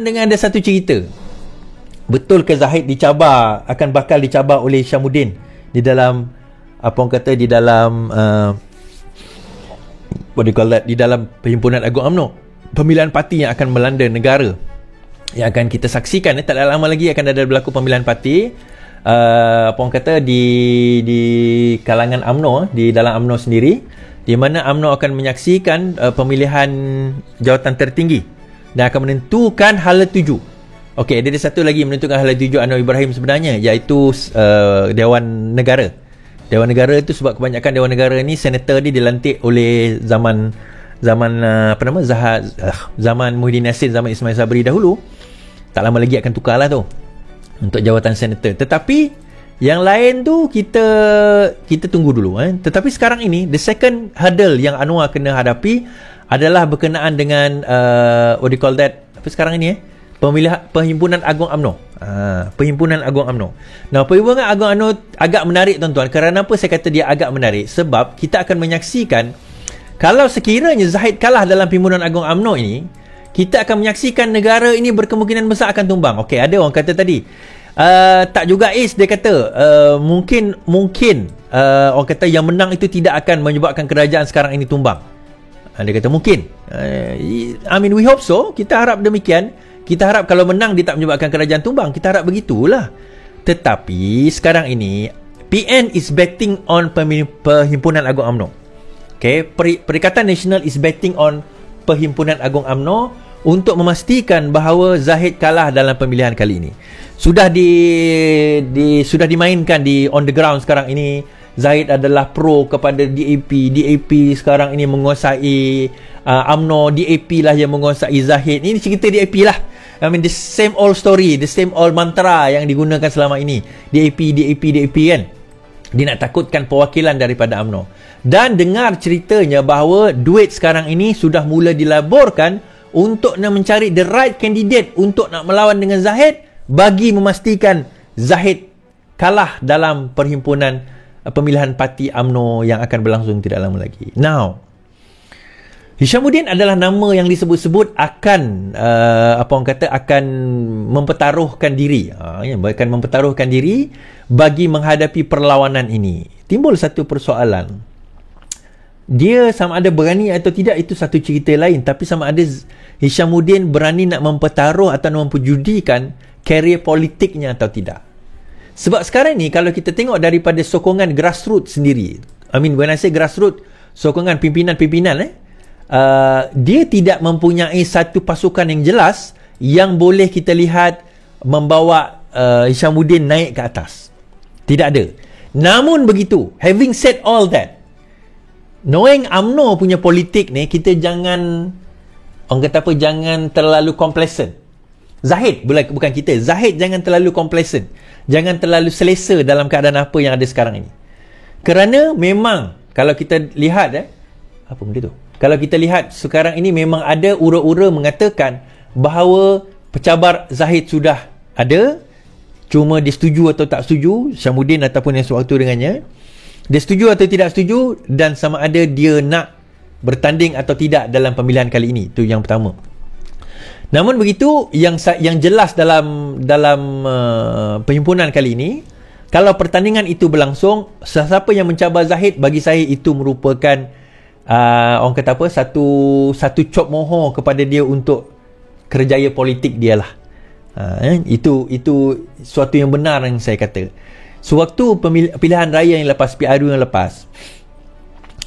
Dengan ada satu cerita, betul ke Zahid bakal dicabar oleh Hishamuddin di dalam di dalam di dalam Perhimpunan Agung UMNO, pemilihan parti yang akan melanda negara, yang akan kita saksikan tak lama lagi akan ada berlaku pemilihan parti di kalangan UMNO, di dalam UMNO sendiri, di mana UMNO akan menyaksikan pemilihan jawatan tertinggi dan akan menentukan hala tuju. Okey, ada satu lagi menentukan hala tuju Anwar Ibrahim sebenarnya, iaitu Dewan Negara. Dewan Negara itu sebab kebanyakan Dewan Negara ni senator ni dilantik oleh zaman Muhyiddin Yassin, zaman Ismail Sabri dahulu. Tak lama lagi akan tukarlah tu untuk jawatan senator. Tetapi yang lain tu kita tunggu dulu. Tetapi sekarang ini the second hurdle yang Anwar kena hadapi adalah berkenaan dengan sekarang ini Perhimpunan Agung UMNO. Perhimpunan Agung UMNO. Nah, Perhimpunan Agung UMNO agak menarik tuan-tuan. Kerana apa saya kata dia agak menarik? Sebab kita akan menyaksikan kalau sekiranya Zahid kalah dalam Perhimpunan Agung UMNO ini, kita akan menyaksikan negara ini berkemungkinan besar akan tumbang. Okey, ada orang kata tadi tak juga dia kata mungkin orang kata yang menang itu tidak akan menyebabkan kerajaan sekarang ini tumbang. Dia kata mungkin. We hope so. Kita harap demikian. Kita harap kalau menang dia tak menyebabkan kerajaan tumbang. Kita harap begitulah. Tetapi sekarang ini PN is betting on Perhimpunan Agung UMNO. Okay? Perikatan Nasional is betting on Perhimpunan Agung UMNO untuk memastikan bahawa Zahid kalah dalam pemilihan kali ini. Sudah dimainkan di on the ground sekarang ini. Zahid adalah pro kepada DAP. DAP sekarang ini menguasai UMNO. DAP lah yang menguasai Zahid. Ini cerita DAP lah. The same old story, the same old mantra yang digunakan selama ini. DAP kan. Dia nak takutkan perwakilan daripada UMNO. Dan dengar ceritanya bahawa duit sekarang ini sudah mula dilaburkan untuk nak mencari the right candidate untuk nak melawan dengan Zahid, bagi memastikan Zahid kalah dalam pemilihan parti UMNO yang akan berlangsung tidak lama lagi. Now, Hishamuddin adalah nama yang disebut-sebut akan akan mempertaruhkan diri. Akan mempertaruhkan diri bagi menghadapi perlawanan ini. Timbul satu persoalan. Dia sama ada berani atau tidak itu satu cerita lain, tapi sama ada Hishamuddin berani nak mempertaruh atau memperjudikan karier politiknya atau tidak. Sebab sekarang ni kalau kita tengok daripada sokongan grassroots sendiri, when I say grassroots, sokongan pimpinan-pimpinan dia tidak mempunyai satu pasukan yang jelas yang boleh kita lihat membawa Hishamuddin naik ke atas. Tidak ada. Namun begitu, having said all that, knowing UMNO punya politik ni, kita jangan jangan terlalu complacent. Zahid, bukan kita, Zahid jangan terlalu complacent, jangan terlalu selesa dalam keadaan apa yang ada sekarang ini. Kerana memang kalau kita lihat apa benda tu? Kalau kita lihat sekarang ini memang ada ura-ura mengatakan bahawa pencabar Zahid sudah ada, cuma dia setuju atau tak setuju, Hishamuddin ataupun yang sewaktu dengannya, dia setuju atau tidak setuju, dan sama ada dia nak bertanding atau tidak dalam pemilihan kali ini. Itu yang pertama. Namun begitu, yang jelas dalam perhimpunan kali ini, kalau pertandingan itu berlangsung, siapa yang mencabar Zahid, bagi saya itu merupakan satu cop moho kepada dia untuk kerjaya politik dia lah. Itu suatu yang benar yang saya kata. Sewaktu pilihan raya yang lepas, PRU yang lepas,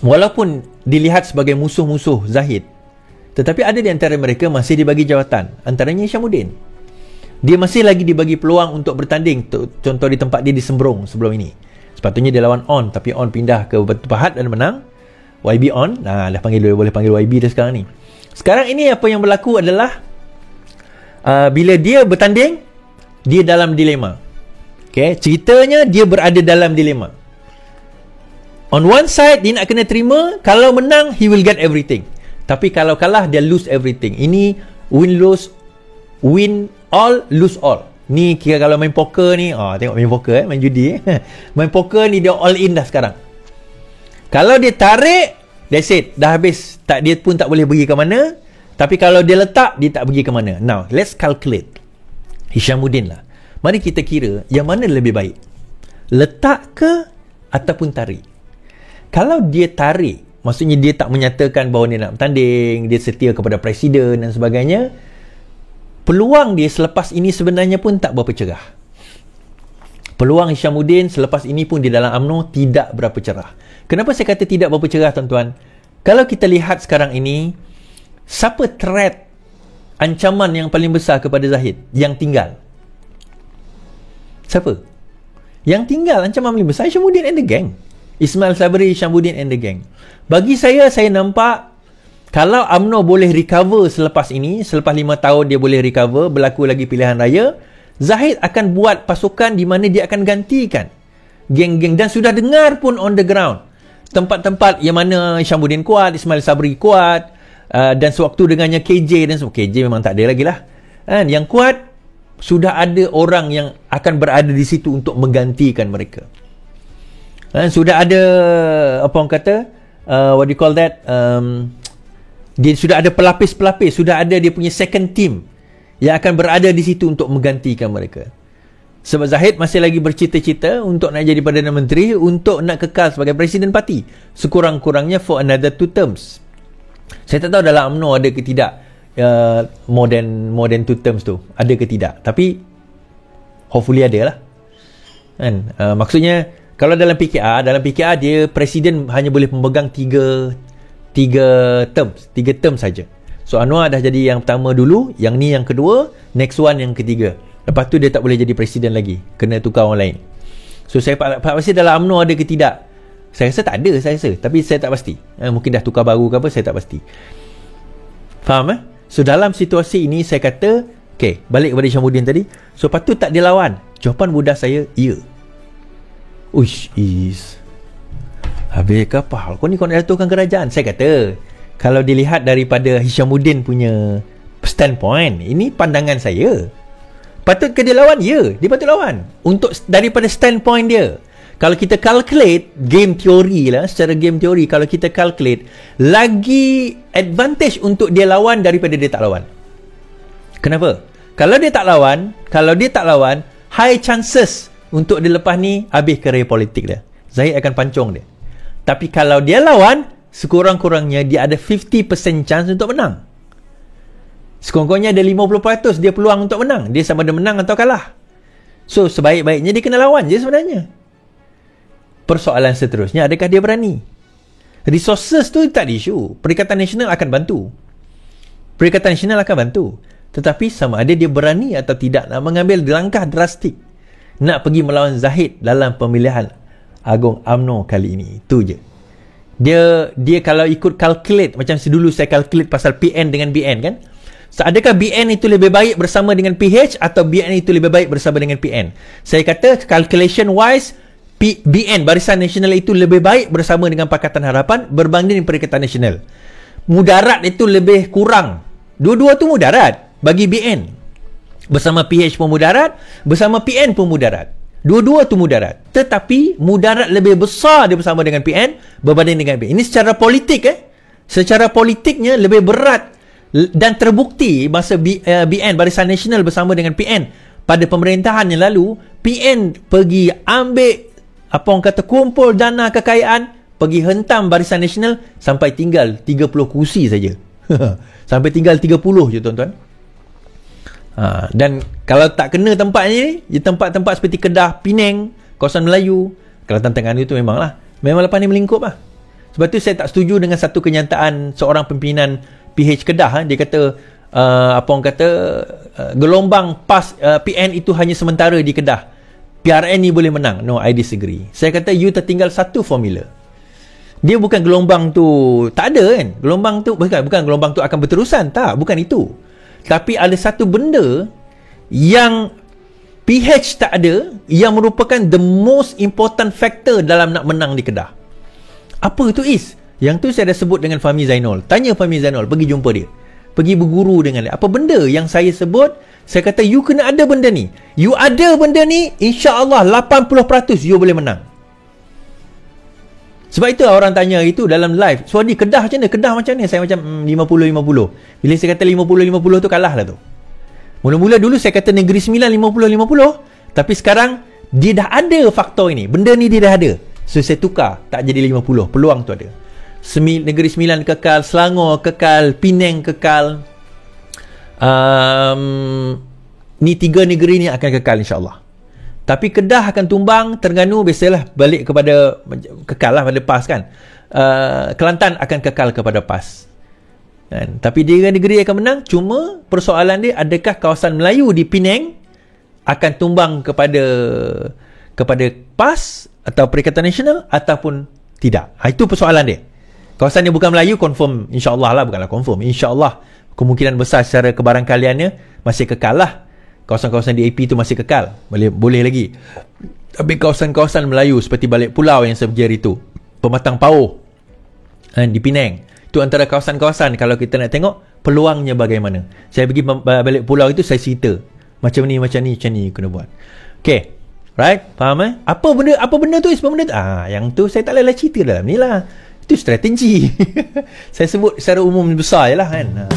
walaupun dilihat sebagai musuh-musuh Zahid, tetapi ada di antara mereka masih dibagi jawatan. Antaranya Hishamuddin. Dia masih lagi dibagi peluang untuk bertanding. Contoh di tempat dia di Sembrong sebelum ini. Sepatutnya dia lawan ON, tapi ON pindah ke Batu Pahat dan menang. YB ON, dah boleh panggil YB dah sekarang ni. Sekarang ini apa yang berlaku adalah bila dia bertanding, dia dalam dilema. Okay, ceritanya dia berada dalam dilema. On one side, dia nak kena terima, kalau menang, he will get everything. Tapi kalau kalah, dia lose everything. Ini win all, lose all. Ni kira kalau main poker ni, tengok main poker main judi. Main poker ni dia all in dah sekarang. Kalau dia tarik, That's it. Dah habis. Dia pun tak boleh pergi ke mana. Tapi kalau dia letak, dia tak pergi ke mana. Now, let's calculate. Hishamuddin lah. Mari kita kira yang mana lebih baik. Letak ke ataupun tarik? Kalau dia tarik, maksudnya dia tak menyatakan bahawa dia nak bertanding, dia setia kepada presiden dan sebagainya, peluang dia selepas ini sebenarnya pun tak berapa cerah. Peluang Hishamuddin selepas ini pun di dalam UMNO tidak berapa cerah. Kenapa saya kata tidak berapa cerah, tuan-tuan? Kalau kita lihat sekarang ini, siapa threat, ancaman yang paling besar kepada Zahid yang tinggal? Siapa? Yang tinggal ancaman paling besar Hishamuddin and the gang. Ismail Sabri, Hishamuddin and the gang. Bagi saya nampak kalau UMNO boleh recover selepas ini, selepas 5 tahun dia boleh recover, berlaku lagi pilihan raya, Zahid akan buat pasukan di mana dia akan gantikan geng-geng, dan sudah dengar pun on the ground tempat-tempat yang mana Hishamuddin kuat, Ismail Sabri kuat, dan sewaktu dengannya KJ dan semua. KJ memang tak ada lagi lah kan? Yang kuat, sudah ada orang yang akan berada di situ untuk menggantikan mereka. Sudah ada, apa orang kata, what do you call that, dia sudah ada pelapis-pelapis, sudah ada dia punya second team yang akan berada di situ untuk menggantikan mereka. Sebab Zahid masih lagi bercita-cita untuk nak jadi Perdana Menteri, untuk nak kekal sebagai Presiden Parti sekurang-kurangnya for another 2 terms. Saya tak tahu dalam UMNO ada ke tidak more than 2 terms tu, ada ke tidak, tapi hopefully ada lah kan. Maksudnya kalau dalam PKR dia presiden hanya boleh memegang 3 term saja. So Anwar dah jadi yang pertama dulu, yang ni yang kedua, next one yang ketiga, lepas tu dia tak boleh jadi presiden lagi, kena tukar orang lain. So saya pasti dalam UMNO ada ke tidak, saya rasa tak ada, tapi saya tak pasti. Mungkin dah tukar baru ke apa, saya tak pasti. Faham So dalam situasi ini saya kata, okay, balik kepada Hishamuddin tadi, so patut tak dia lawan? Jawapan mudah saya, ya. Uish, habis ke apa hal kau ni, kau nak jatuhkan kerajaan? Saya kata, kalau dilihat daripada Hishamuddin punya standpoint, ini pandangan saya, patut ke dia lawan? Ya, dia patut lawan. Untuk daripada standpoint dia, kalau kita calculate game teori lah, secara game teori, kalau kita calculate, lagi advantage untuk dia lawan daripada dia tak lawan. Kenapa? Kalau dia tak lawan, high chances untuk dia lepas ni habis kerjaya politik dia. Zahid akan pancung dia. Tapi kalau dia lawan, sekurang-kurangnya dia ada 50% chance untuk menang. Sekurang-kurangnya ada 50% dia peluang untuk menang. Dia sama ada menang atau kalah. So sebaik-baiknya dia kena lawan je sebenarnya. Persoalan seterusnya, adakah dia berani? Resources tu tak ada isu. Perikatan Nasional akan bantu. Tetapi sama ada dia berani atau tidak nak mengambil langkah drastik nak pergi melawan Zahid dalam pemilihan Agung UMNO kali ini. Itu je. Dia kalau ikut calculate, macam dulu saya calculate pasal PN dengan BN kan. So, adakah BN itu lebih baik bersama dengan PH atau BN itu lebih baik bersama dengan PN? Saya kata calculation wise, BN, Barisan Nasional itu lebih baik bersama dengan Pakatan Harapan berbanding Perikatan Nasional. Mudarat itu lebih kurang. Dua-dua tu mudarat bagi BN. Bersama PH pun mudarat, bersama PN pun mudarat. Dua-dua tu mudarat. Tetapi mudarat lebih besar dia bersama dengan PN berbanding dengan BN. Ini secara politik Secara politiknya lebih berat, dan terbukti masa BN, Barisan Nasional bersama dengan PN pada pemerintahan yang lalu, PN pergi ambil, apa orang kata, kumpul dana kekayaan, pergi hentam Barisan Nasional sampai tinggal 30 kursi saja. Sampai tinggal 30 je, tuan-tuan. Dan kalau tak kena tempatnya ni, tempat-tempat seperti Kedah, Penang, kawasan Melayu, Kelantan Terengganu itu memang lepas ni melingkup lah. Sebab tu saya tak setuju dengan satu kenyataan seorang pimpinan PH Kedah. Dia kata, apa orang kata, gelombang PAS PN itu hanya sementara di Kedah, PRN ni boleh menang. No, I disagree. Saya kata you tertinggal satu formula. Dia bukan gelombang tu tak ada kan. Gelombang tu bukan gelombang tu akan berterusan. Tak, bukan itu. Tapi ada satu benda yang PH tak ada, yang merupakan the most important factor dalam nak menang di Kedah. Apa itu is? Yang tu saya dah sebut dengan Fahmi Zainul. Tanya Fahmi Zainul, pergi jumpa dia, pergi berguru dengan dia. Apa benda yang saya sebut? Saya kata you kena ada benda ni. You ada benda ni, insya-Allah 80% you boleh menang. Sebab itu orang tanya itu dalam live, so di Kedah macam mana? Kedah macam mana? Saya macam 50-50. Bila saya kata 50-50 tu kalah lah tu. Mula-mula dulu saya kata Negeri Sembilan 50-50, tapi sekarang dia dah ada faktor ini. Benda ni dia dah ada. So saya tukar, tak jadi 50. Peluang tu ada. Negeri Sembilan kekal, Selangor kekal, Penang kekal. Ni 3 negeri ni akan kekal insya-Allah. Tapi Kedah akan tumbang, Terengganu biasalah balik kepada kekal lah pada PAS kan. Kelantan akan kekal kepada PAS. Kan? Tapi 3 negeri akan menang. Cuma persoalan dia, adakah kawasan Melayu di Penang akan tumbang kepada PAS atau Perikatan Nasional ataupun tidak. Itu persoalan dia. Kawasan yang bukan Melayu confirm insya-Allah lah, bukanlah confirm. Insya-Allah kemungkinan besar secara kebarangkaliannya masih kekal lah. Kawasan-kawasan DAP tu masih kekal, boleh lagi. Tapi kawasan-kawasan Melayu seperti Balik Pulau yang saya pergi hari tu, Pematang Pauh di Penang, itu antara kawasan-kawasan kalau kita nak tengok peluangnya bagaimana. Saya pergi Balik Pulau itu, saya cerita macam ni kena buat. Okay, right? Faham apa benda tu? Yang tu saya tak boleh cerita dalam ni lah. Itu strategi. Saya sebut secara umum besar je lah kan.